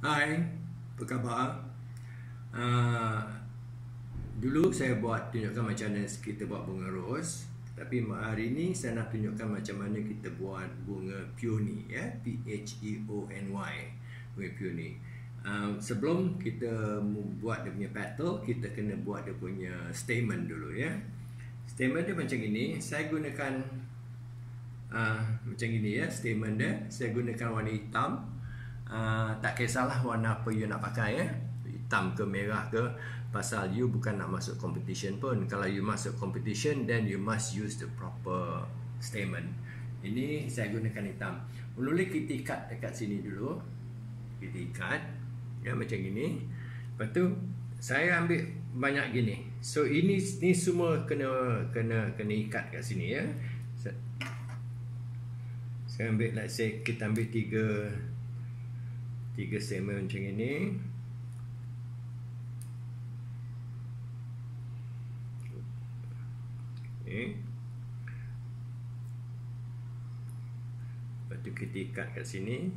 Hai, apa khabar? Dulu saya buat tunjukkan macam mana kita buat bunga ros, tapi hari ini saya nak tunjukkan macam mana kita buat bunga peony, ya, P-H-E-O-N-Y, bunga peony. Sebelum kita buat dia punya petal, kita kena buat dia punya stamen dulu, ya. Stamen dia macam ini. Saya gunakan macam ini, ya, stamen dia. Saya gunakan warna hitam. Tak kisahlah warna apa you nak pakai, ya, hitam ke merah ke, pasal you bukan nak masuk competition pun. Kalau you masuk competition, then you must use the proper statement. Ini saya gunakan hitam. Mula-mula kita ikat dekat sini dulu. Kita ikat, ya, macam gini. Lepas tu saya ambil banyak gini. So ini semua kena ikat kat sini, ya. Saya ambil, let's say kita ambil tiga segmen macam ini. Okay. Lepas tu kita ikat kat sini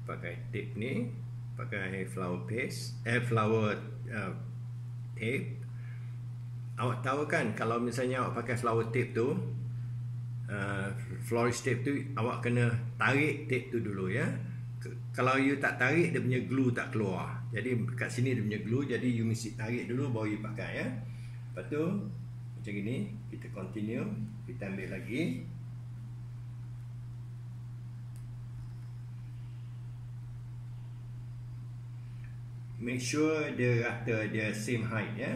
pakai tape ni, pakai flower paste, flower tape. Awak tahu kan, kalau misalnya awak pakai flower tape tu, florist tape tu, awak kena tarik tape tu dulu, ya. Kalau you tak tarik, dia punya glue tak keluar. Jadi kat sini dia punya glue, jadi you mesti tarik dulu baru you pakai, ya. Lepas tu macam gini, kita continue, kita ambil lagi. Make sure dia rata, dia same height, ya.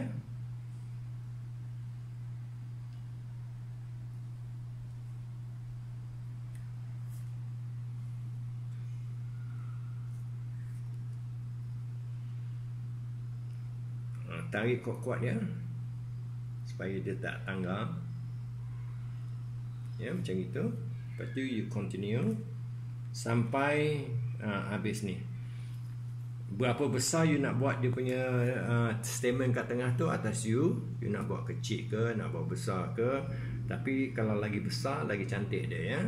Tarik kuat-kuat, ya, supaya dia tak tanggal, ya, macam itu. Lepas tu you continue sampai habis ni. Berapa besar you nak buat dia punya stamen kat tengah tu, atas you nak buat kecil ke, nak buat besar ke. Tapi kalau lagi besar, lagi cantik dia, ya.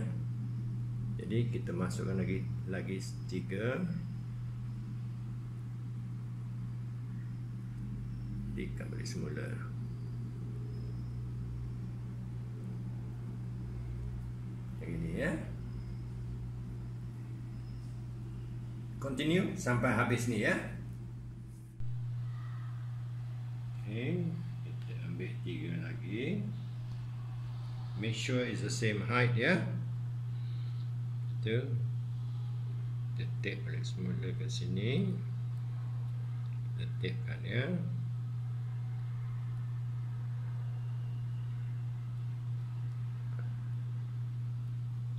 Jadi kita masukkan lagi 3. Ikat balik semula. Yang ini, ya. Continue sampai habis ni, ya. Okay, kita ambil 3 lagi. Make sure it's the same height, ya. Itu. Kita tape balik semula ke sini. Kita tape kan, ya.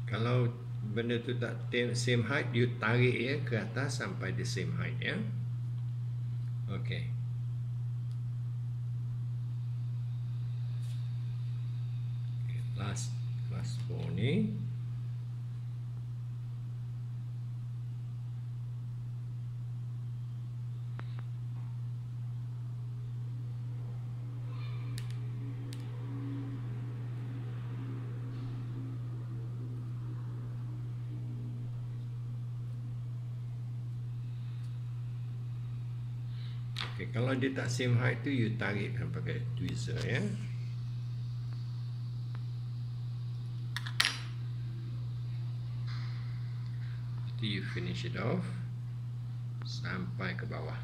Kalau benda tu tak same height, you tarik, ya, ke atas sampai the same height, ya. Okay. Last 4 ni. Okay, kalau dia tak same height tu, you tarikkan pakai tweezer, ya. Jadi you finish it off sampai ke bawah.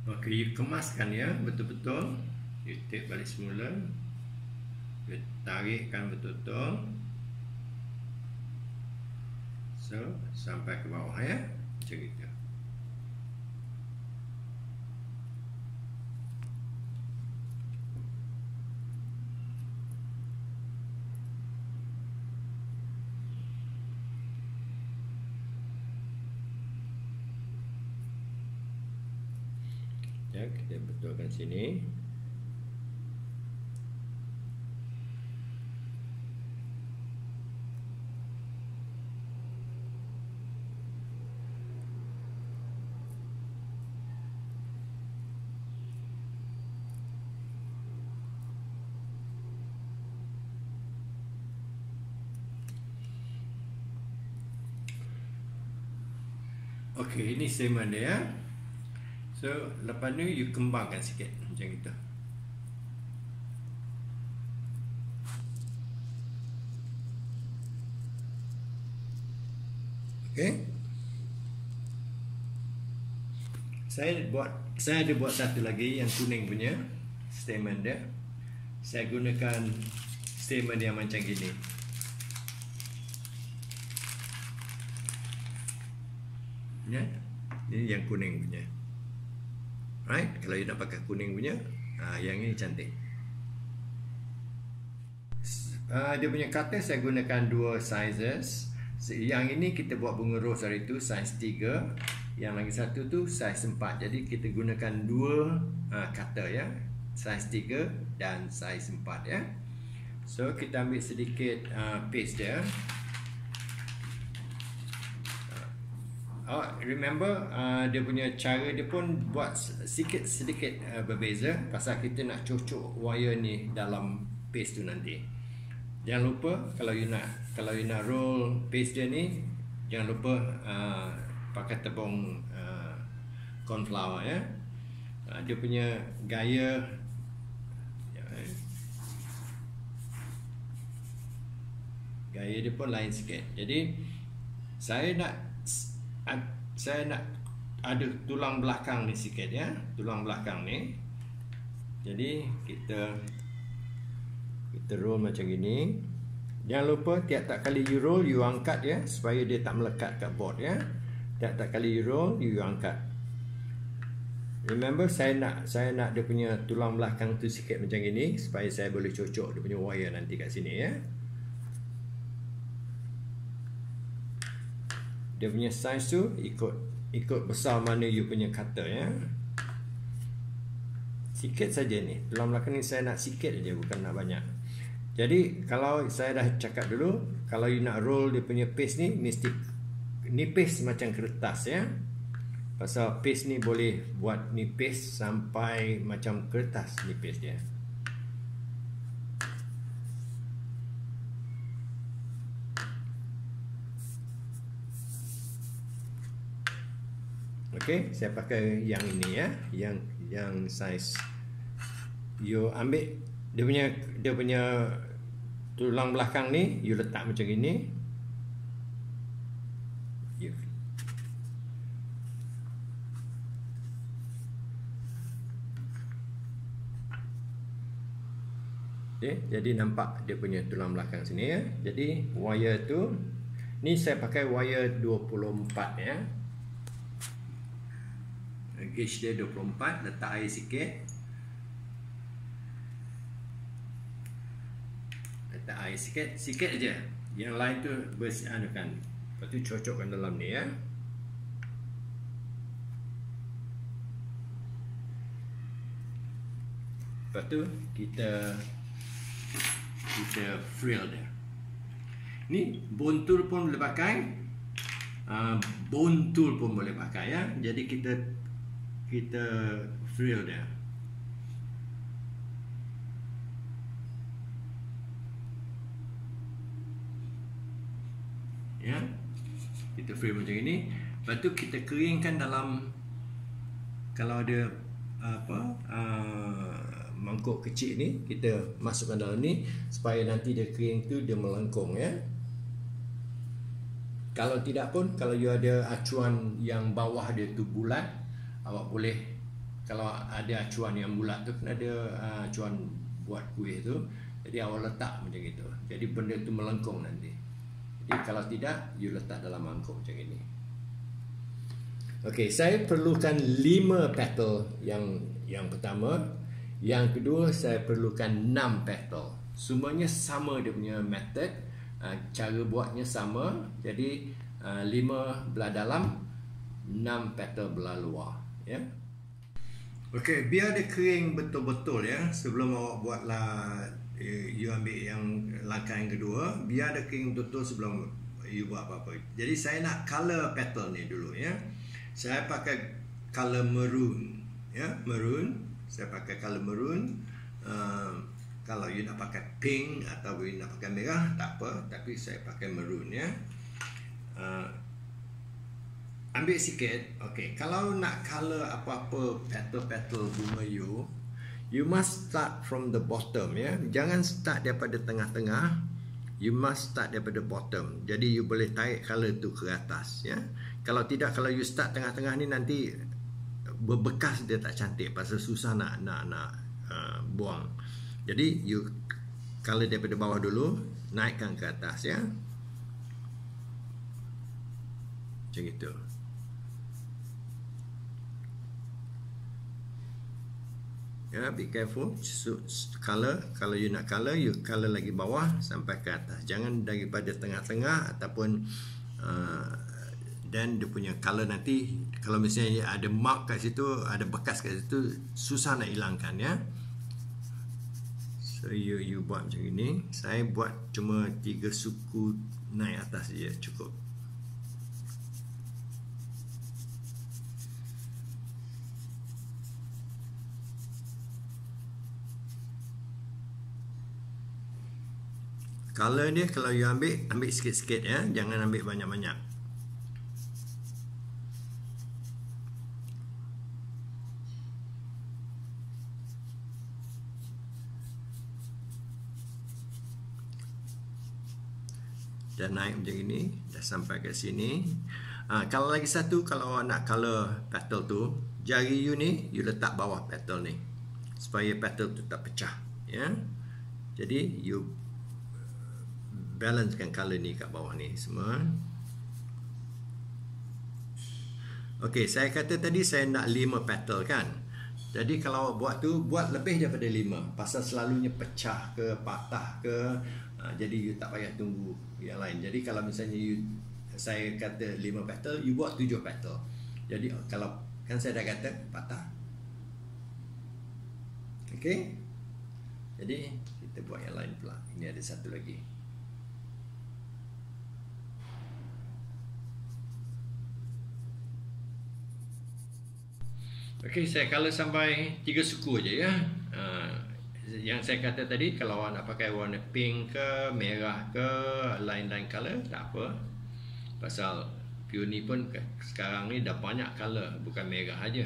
Okay, you kemaskan, ya, betul-betul. You tape balik semula. You tarikkan betul-betul. So, sampai ke bawah, ya. Macam itu. Ya, kita betulkan sini. Okey, ini statement dia. So, lepas ni you kembangkan sikit macam itu. Okey. Saya ada buat satu lagi yang kuning punya statement dia. Saya gunakan statement yang macam gini. Ya, ini yang kuning punya. Right? Kalau you nak pakai kuning punya, yang ini cantik. Dia punya kata saya gunakan 2 sizes. Yang ini kita buat bunga rose hari itu size 3. Yang lagi satu tu size 4. Jadi kita gunakan 2 kata ya. Size 3 dan size 4 ya. So kita ambil sedikit paste dia. Remember dia punya cara dia pun buat sedikit berbeza pasal kita nak cocok wire ni dalam paste tu nanti. Jangan lupa kalau you nak roll paste dia ni, jangan lupa pakai tepung corn flour ya. Dia punya gaya dia pun lain sikit. Jadi saya nak ada tulang belakang ni sikit ya, tulang belakang ni. Jadi kita roll macam gini. Jangan lupa tiap-tiap kali you roll you angkat ya, supaya dia tak melekat kat board ya. Tiap-tiap kali you roll you angkat. Remember saya nak dia punya tulang belakang tu sikit macam gini supaya saya boleh cocok dia punya wire nanti kat sini ya. Dia punya size tu ikut besar mana you punya cutter ya. Sikit saja ni. Tulang belakang ni saya nak sikit aja, bukan nak banyak. Jadi kalau saya dah cakap dulu, kalau you nak roll dia punya paste ni mesti nipis macam kertas ya. Pasal paste ni boleh buat nipis sampai macam kertas nipis dia. Okey, saya pakai yang ini ya, yang size. You ambil dia punya tulang belakang ni, you letak macam gini. Okay, jadi nampak dia punya tulang belakang sini ya. Jadi wire tu, ni saya pakai wire 24 ya. Gauge dia 24, letak air sikit. Letak air sikit aja. Yang lain tu bersihkan. Lepas tu cocokkan dalam ni ya. Lepas tu kita frill dia. Ni bone tool pun boleh pakai. Bone tool pun boleh pakai ya. Jadi kita frill dia. Ya. Kita frill macam ini. Lepas tu kita keringkan dalam, kalau ada mangkuk kecil ni, kita masukkan dalam ni supaya nanti dia kering tu dia melengkung ya. Kalau tidak pun, kalau you ada acuan yang bawah dia tu bulat, awak boleh, kalau ada acuan yang bulat tu kan ada acuan buat kuih tu, jadi awak letak macam itu. Jadi benda tu melengkung nanti. Jadi kalau tidak, you letak dalam mangkuk macam ini. Okey, saya perlukan 5 petal yang pertama. Yang kedua, saya perlukan 6 petal. Semuanya sama dia punya method. Cara buatnya sama. Jadi 5 belah dalam, 6 petal belah luar ya. Okey, biar dia kering betul-betul ya. Sebelum awak buatlah, you ambil yang langkah yang kedua, biar dia kering betul sebelum you buat apa-apa. Jadi saya nak color petal ni dulu ya. Saya pakai color maroon ya, maroon. Saya pakai color maroon. Kalau you nak pakai pink atau you nak pakai merah tak apa, tapi saya pakai maroon ya. ambil sikit. Okay, kalau nak color apa-apa petal-petal bunga you must start from the bottom, ya. Jangan start daripada tengah-tengah. You must start daripada bottom. Jadi you boleh tarik color tu ke atas, ya. Kalau tidak, kalau you start tengah-tengah ni nanti berbekas, dia tak cantik, pasal susah nak buang. Jadi you color daripada bawah dulu, naikkan ke atas, ya. Macam itu. Ya, be careful. Color, kalau you nak color, you color lagi bawah sampai ke atas. Jangan daripada tengah-tengah ataupun dan dia punya color nanti, kalau misalnya ada mark kat situ, ada bekas kat situ, susah nak hilangkan, ya. So you buat macam ini. Saya buat cuma 3 suku naik atas je cukup. Color dia kalau you ambil sikit-sikit, ya. Jangan ambil banyak-banyak. Dah naik macam ini, dah sampai ke sini. Kalau lagi satu, kalau nak color petal tu, jari you ni you letak bawah petal ni supaya petal tu tak pecah, ya. Jadi you balancekan color ni kat bawah ni semua. Okey, saya kata tadi saya nak 5 petal, kan. Jadi kalau buat tu, buat lebih daripada 5, pasal selalunya pecah ke, patah ke. Jadi you tak payah tunggu yang lain. Jadi kalau misalnya saya kata 5 petal, you buat 7 petal. Jadi kalau, kan saya dah kata patah. Okey. Jadi kita buat yang lain pula. Ini ada satu lagi. Okey, saya color sampai 3 suku aja, ya. Yang saya kata tadi, kalau awak nak pakai warna pink ke, merah ke, lain-lain color, tak apa. Pasal peony pun sekarang ni dah banyak color, bukan merah aja.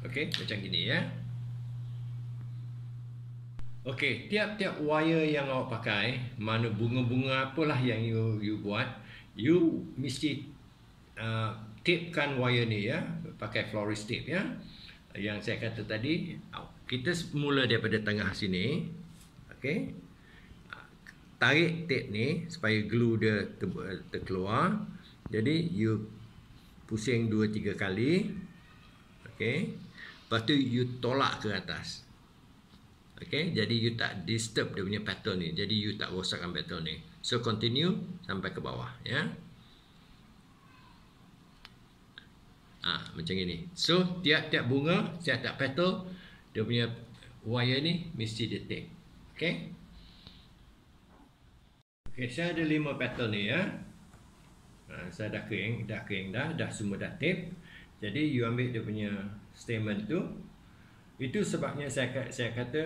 Okey, macam gini, ya. Okey, tiap-tiap wire yang awak pakai, mana bunga-bunga apalah yang you buat, you mesti tapekan wire ni, ya, pakai florist tape, ya. Yang saya kata tadi, kita mula daripada tengah sini, okey. Tarik tape ni supaya glue dia terkeluar. Jadi you pusing 2-3 kali, okey. Lepas tu you tolak ke atas. Okey, jadi you tak disturb dia punya petal ni. Jadi you tak rosakkan petal ni. So continue sampai ke bawah, ya. Macam ini. So tiap-tiap bunga, tiap-tiap petal, dia punya wire ni mesti dia tape. Okey. Okey, saya ada 5 petal ni, ya. Saya dah kering dah semua dah tape. Jadi you ambil dia punya stamen tu. Itu sebabnya saya kata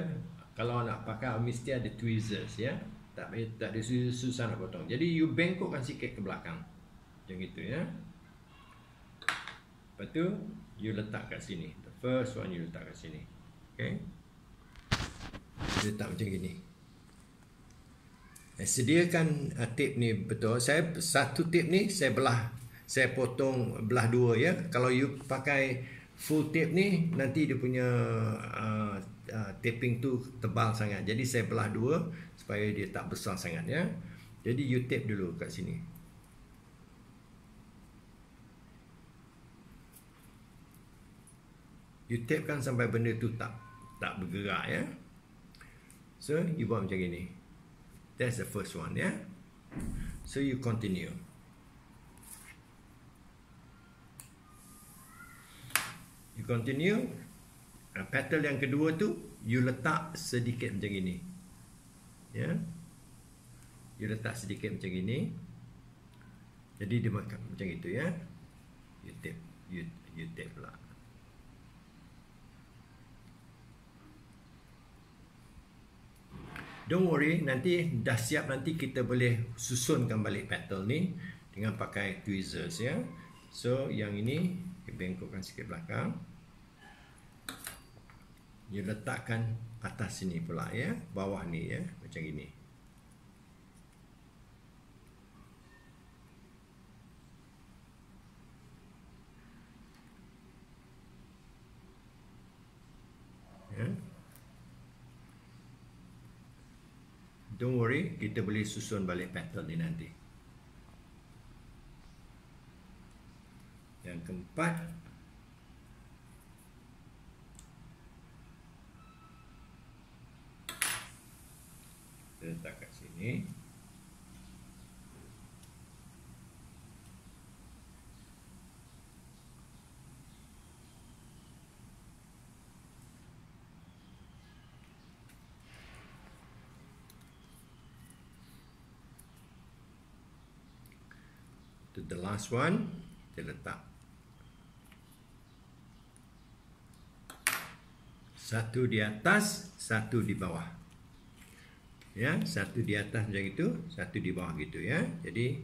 kalau nak pakai mesti ada tweezers, ya. Tak ada susah nak potong. Jadi you bengkokkan sikit ke belakang. Macam gitu, ya. Lepas tu you letak kat sini. The first one you letak kat sini. Okay. Letak macam gini. Sediakan tape ni betul. Saya satu tape ni saya potong belah 2, ya. Kalau you pakai full tape ni, nanti dia punya taping tu tebal sangat. Jadi saya belah 2 supaya dia tak besar sangat, ya. Jadi you tape dulu kat sini. You tapekan sampai benda tu tak bergerak, ya. So you buat macam gini. That's the first one, ya. So you continue. You continue. Petal yang kedua tu you letak sedikit macam gini, ya. You letak sedikit macam gini. Jadi dia macam itu, ya. You tape pula. Don't worry, nanti dah siap, nanti kita boleh susunkan balik petal ni dengan pakai tweezers ya. So yang ini bengkokkan sikit belakang. You letakkan atas sini pula ya, bawah ni ya, macam ini. Ya. Don't worry, kita boleh susun balik petal ni nanti. Yang keempat, letak kat sini. To the last one, kita letak satu di atas, satu di bawah. Ya, satu di atas macam itu, satu di bawah gitu ya. Jadi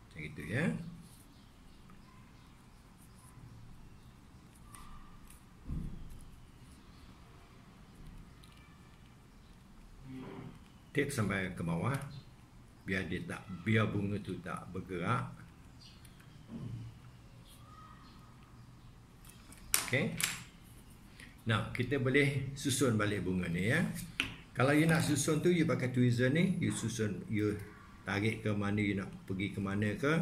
macam itu ya. Tip sampai ke bawah biar bunga tu tak bergerak. Okey. Nah, kita boleh susun balik bunga ni ya. Kalau you nak susun tu, you pakai tweezer ni, you susun, you tarik ke mana, you nak pergi ke mana ke,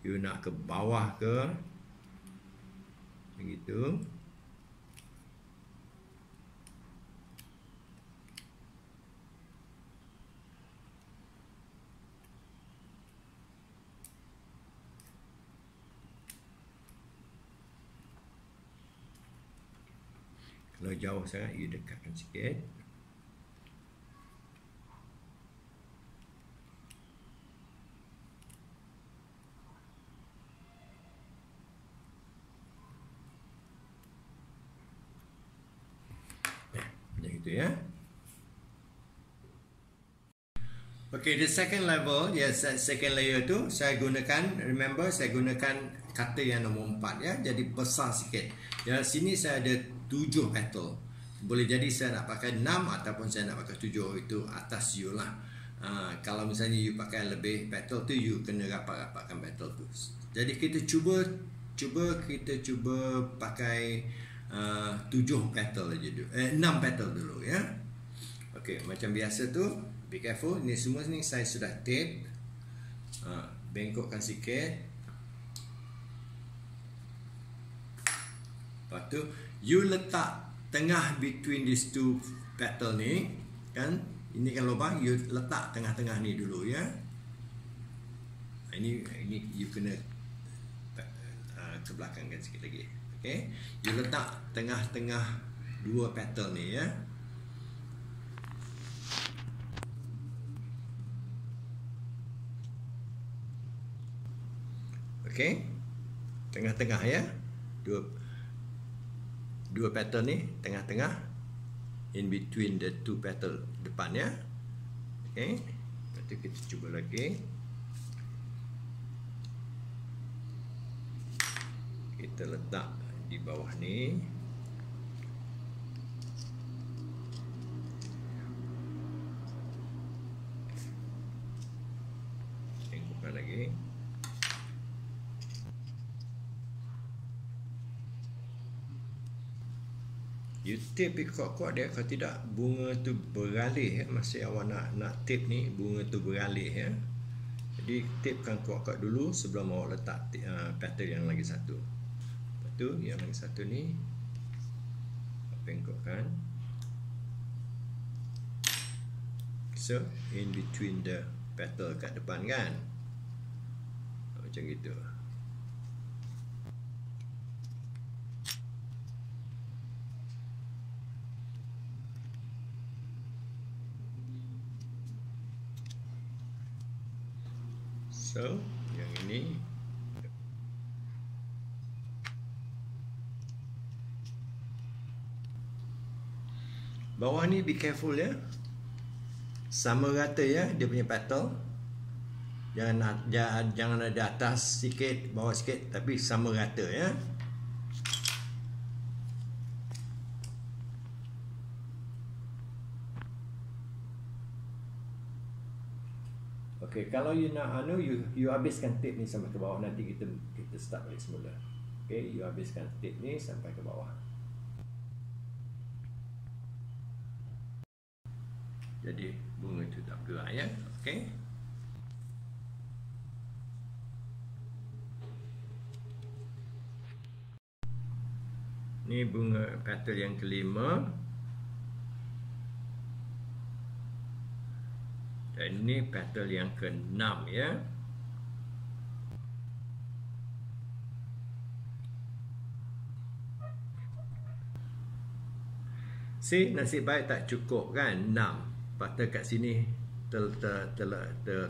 you nak ke bawah ke, begitu. Kalau jauh sangat, you dekatkan sikit. Macam itu ya. Okay, the second level, second layer tu saya gunakan, remember saya gunakan cutter yang nombor 4 ya. Jadi besar sikit. Ya, sini saya ada 7 petal. Boleh jadi saya nak pakai 6 ataupun saya nak pakai 7. Itu atas you lah. Kalau misalnya you pakai lebih petal tu, you kena rapat-rapatkan petal tu. Jadi kita cuba pakai 7 petal aja dulu. 6 petal dulu ya. Okey, macam biasa tu, be careful. Ni semua ni saya sudah tape. Bengkokkan sikit. Lepas tu you letak tengah between these two petal ni kan, ini kan lubang, you letak tengah-tengah ni dulu ya. Ini you kena ke belakang kan sikit lagi. Okey, you letak tengah-tengah dua petal ni ya. Okey, tengah-tengah ya, dua petal ni tengah-tengah, in between the two petal depan ya. Okey, nanti kita cuba lagi. Kita letak di bawah ni. Tengokkan lagi. You tape kuat-kuat dia, kalau tidak bunga tu beralih ya. Masa awak nak tape ni, bunga tu beralih ya. Jadi tapekan kuat-kuat dulu sebelum awak letak petal yang lagi satu. Lepas tu yang lagi satu ni bengkokkan. So in between the petal kat depan kan, macam gitu. So, yang ini bawah ni be careful ya. Sama rata ya dia punya petal. Jangan ada atas sikit, bawah sikit, tapi sama rata ya. Okey, kalau you nak you habiskan tip ni sampai ke bawah, nanti kita start balik semula. Okey, you habiskan tip ni sampai ke bawah. Jadi bunga tu tak bergerak ya. Okey. Ni bunga petal yang kelima. Dan ini petal yang keenam ya. See, nasib baik tak cukup kan 6. Petal kat sini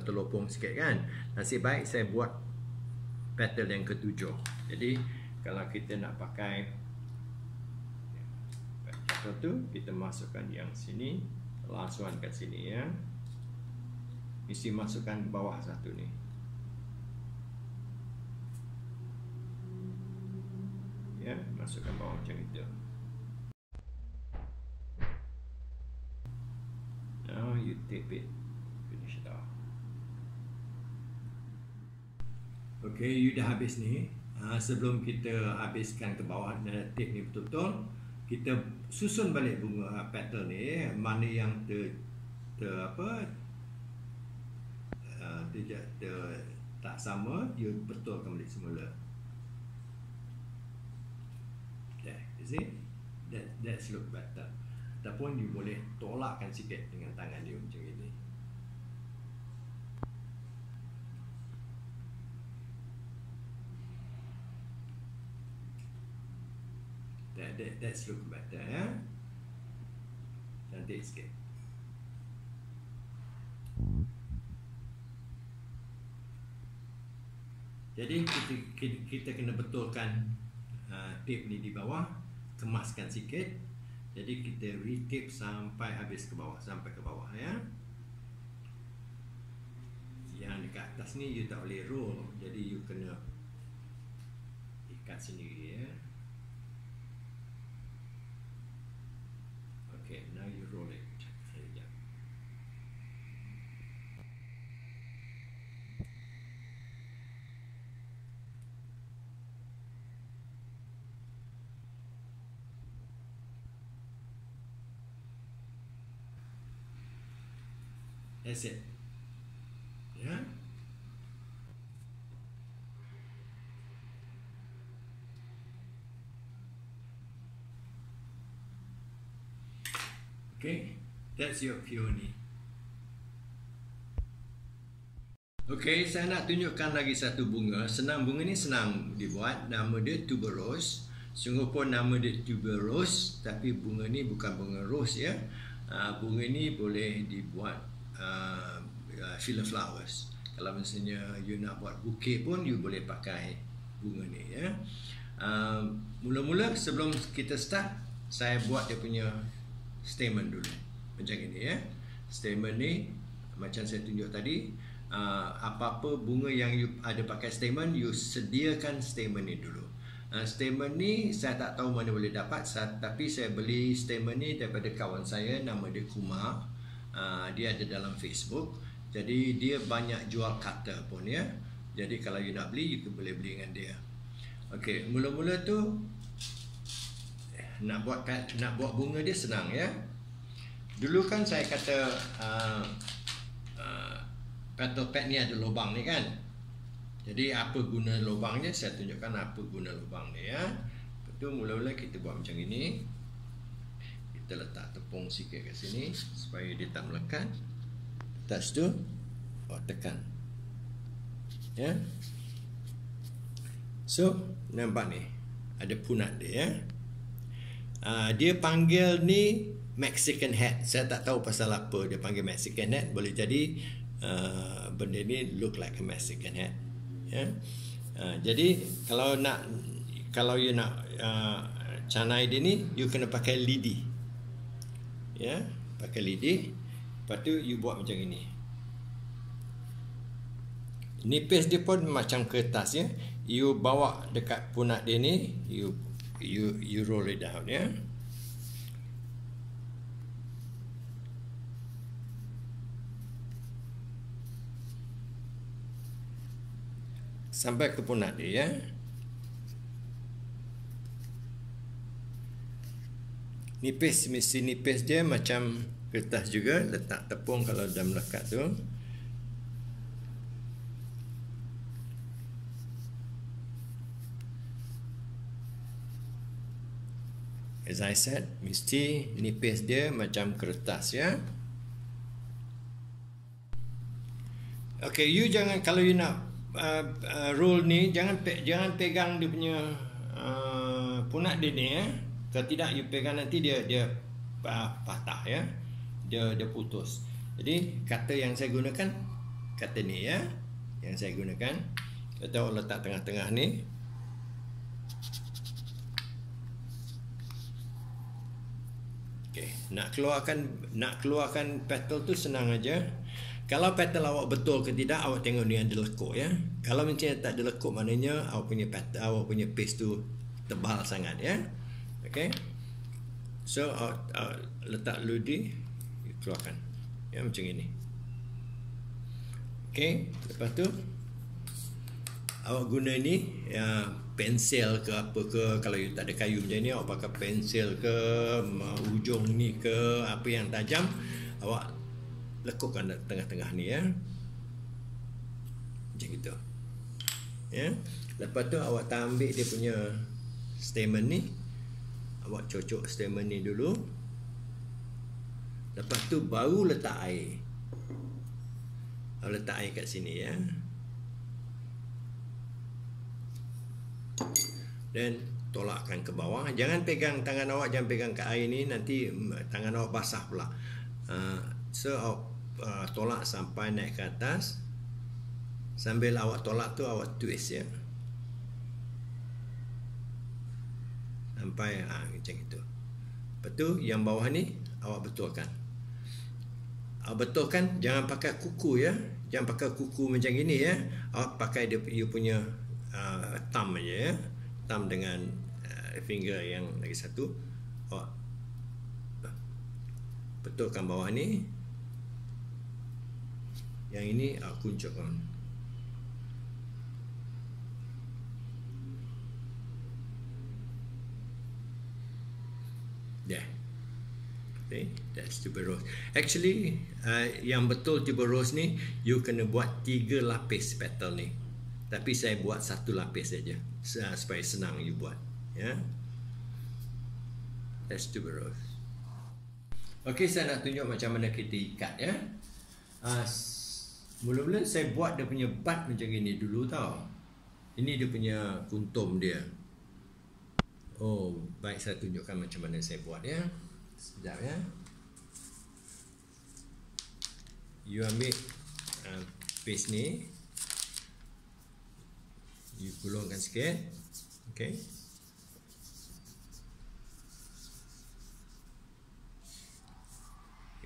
terlopong sikit kan. Nasib baik saya buat petal yang ketujuh. Jadi kalau kita nak pakai petal tu, kita masukkan yang sini, last one kat sini ya. Mesti masukkan bawah satu ni. Ya, masukkan bawah macam itu. Now you tape it. Finish it off. Okay, you dah habis ni. Sebelum kita habiskan ke bawah dan tape ni betul-betul, kita susun balik bunga petal ni, mana yang tak sama, you betulkan balik semula. Okay, you see? That's look better. Ataupun you boleh tolakkan sikit dengan tangan you macam ini. That's look better ya. Cantik sikit. Jadi kita kena betulkan tape ni di bawah, kemaskan sikit. Jadi kita re-tape sampai habis ke bawah, sampai ke bawah ya. Yang dekat atas ni you tak boleh roll, jadi you kena ikat sendiri ya. Okay, now you roll it. That's it. Ya. Okay, that's your peony. Okay, saya nak tunjukkan lagi satu bunga. Bunga ni senang dibuat. Nama dia tuberose. Sungguh pun nama dia tuberose, tapi bunga ni bukan bunga rose ya. Bunga ni boleh dibuat filler flowers. Kalau misalnya you nak buat bouquet pun you boleh pakai bunga ni ya. Mula-mula sebelum kita start, saya buat dia punya stamen dulu macam ini ya. Stamen ni macam saya tunjuk tadi, apa-apa bunga yang you ada pakai stamen, you sediakan stamen ni dulu. Stamen ni saya tak tahu mana boleh dapat, tapi saya beli stamen ni daripada kawan saya, nama dia Kumar. Dia ada dalam Facebook. Jadi dia banyak jual cutter pun ya. Jadi kalau you nak beli, you boleh beli dengan dia. Okey, mula-mula tu nak buat bunga dia senang ya. Dulu kan saya kata petal pad ni ada lubang ni kan. Jadi apa guna lubangnya, saya tunjukkan apa guna lubang ni ya. Betul, mula-mula kita buat macam ini. Kita letak tepung sikit kat sini supaya dia tak melekat. Lepas tu tekan ya. So nampak ni ada punat dia ya. Dia panggil ni Mexican hat. Saya tak tahu pasal apa dia panggil Mexican hat. Boleh jadi benda ni look like a Mexican hat ya. Jadi kalau you nak canai dia ni, you kena pakai lidi ya, pakai lidi. Lepas tu you buat macam ini. Nipis dia pun macam kertas ya. You bawa dekat punat dia ni, you roll it down ya. Sampai ke punat dia ya. Nipis, mesti nipis dia macam kertas juga. Letak tepung kalau dah melekat tu. As I said, mesti nipis dia macam kertas ya. Okay, you jangan, kalau you nak roll ni, jangan pegang dia punya punat dia ni ya. Kalau tidak, you pegang nanti dia patah ya. Dia putus. Jadi kata yang saya gunakan, kata ni ya, yang saya gunakan. Kita letak tengah-tengah ni. Okay, nak keluarkan petal tu senang aja. Kalau petal awak betul ke tidak, awak tengok ni ada lekuk ya. Kalau macam tak ada lekuk, maknanya awak punya petal, awak punya paste tu tebal sangat ya. Okay, so letak ludi, keluarkan ya, macam ini. Okay, lepas tu awak guna ni ya, pensel ke apa ke. Kalau you tak ada kayu macam ni, awak pakai pensel ke, ujung ni ke, apa yang tajam, awak lekukkan tengah-tengah ni ya, macam gitu ya. Lepas tu awak tak ambil dia punya stamen ni, awak cocok stamen ni dulu. Lepas tu baru letak air. Awak letak air kat sini ya. Dan tolakkan ke bawah. Jangan pegang tangan awak, jangan pegang ke air ni, nanti tangan awak basah pula. So awak tolak sampai naik ke atas. Sambil awak tolak tu, awak twist ya, sampai macam itu. Lepas tu yang bawah ni awak betulkan. Awak betulkan, jangan pakai kuku ya. Jangan pakai kuku macam ini ya. Awak pakai dia punya thumb aja ya. Thumb dengan finger yang lagi satu. Awak betulkan bawah ni. Yang ini awak kuncupkan. Yeah. Okay, that's tuberose. Actually, yang betul tuberose ni, you kena buat 3 lapis petal ni. Tapi saya buat 1 lapis saja, supaya senang you buat. Ya, yeah? That's tuberose. Okay, saya nak tunjuk macam mana kita ikat ya. Mula-mula saya buat dia punya bud macam ini dulu tau. Ini dia punya kuntum dia. Oh, baik, saya tunjukkan macam mana saya buat ya. Sekejap ya. You ambil paste ni, you gulungkan sikit. Okay.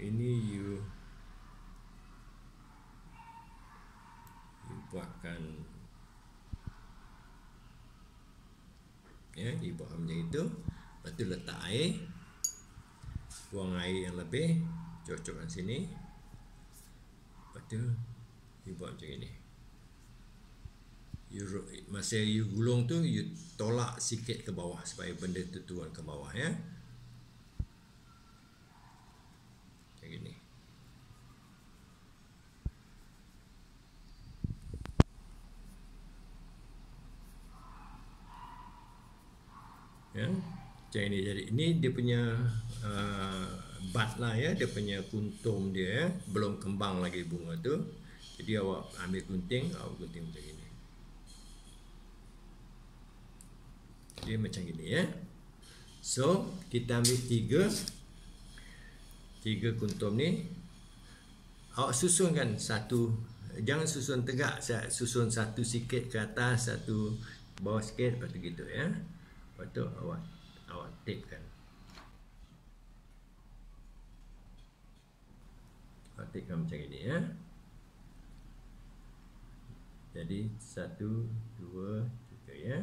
Ini you buatkan ya, you buat macam itu. Lepas tu letak air, buang air yang lebih, cocokkan sini. Lepas tu you buat macam ini. Masa you gulung tu, you tolak sikit ke bawah supaya benda tu turun ke bawah ya. Macam ini. Ya, macam ini. Jadi ini dia punya bud lah ya, dia punya kuntum dia ya. Belum kembang lagi bunga tu. Jadi awak ambil gunting, awak gunting macam ini. Dia macam ini ya. So kita ambil tiga kuntum ni, awak susunkan satu, jangan susun tegak, susun satu sikit ke atas, satu bawah sikit, lepas tu gitu ya. Lepas tu awak tapekan. Awak tapekan macam ini ya. Jadi 1, 2, 3 ya.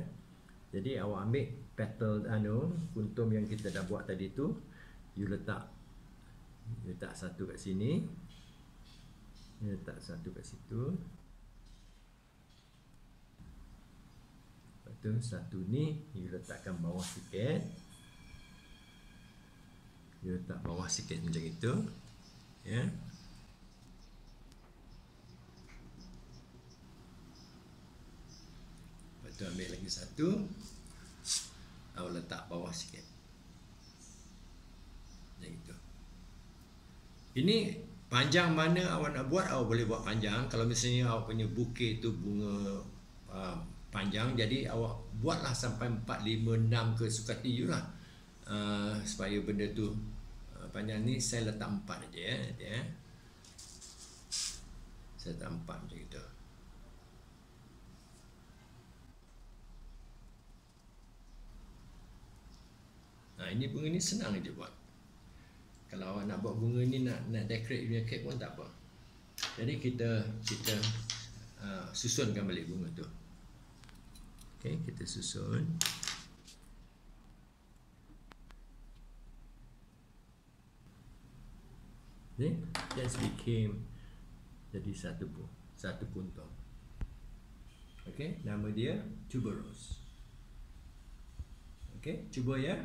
Jadi awak ambil petal kuntum yang kita dah buat tadi tu, you letak satu kat sini, you letak satu kat situ. Lepas tu satu ni you letakkan bawah sikit. You letak bawah sikit macam itu. Ya. Lepas tu ambil lagi satu, awak letak bawah sikit. Macam itu. Ini panjang mana awak nak buat, awak boleh buat panjang. Kalau misalnya awak punya bukit tu bunga panjang, jadi awak buatlah sampai 4, 5, 6 ke suka hati you lah. Supaya benda tu panjang. Ni saya letak 4 aja ya. Saya letak 4 macam itu. Nah, ini bunga ni senang aja buat. Kalau awak nak buat bunga ni, nak decorate punya kek pun tak apa. Jadi kita susunkan balik bunga tu. Okay, kita susun. Okay, just became jadi satu kuntum. Okay, nama dia tuberose. Okay, cuba ya.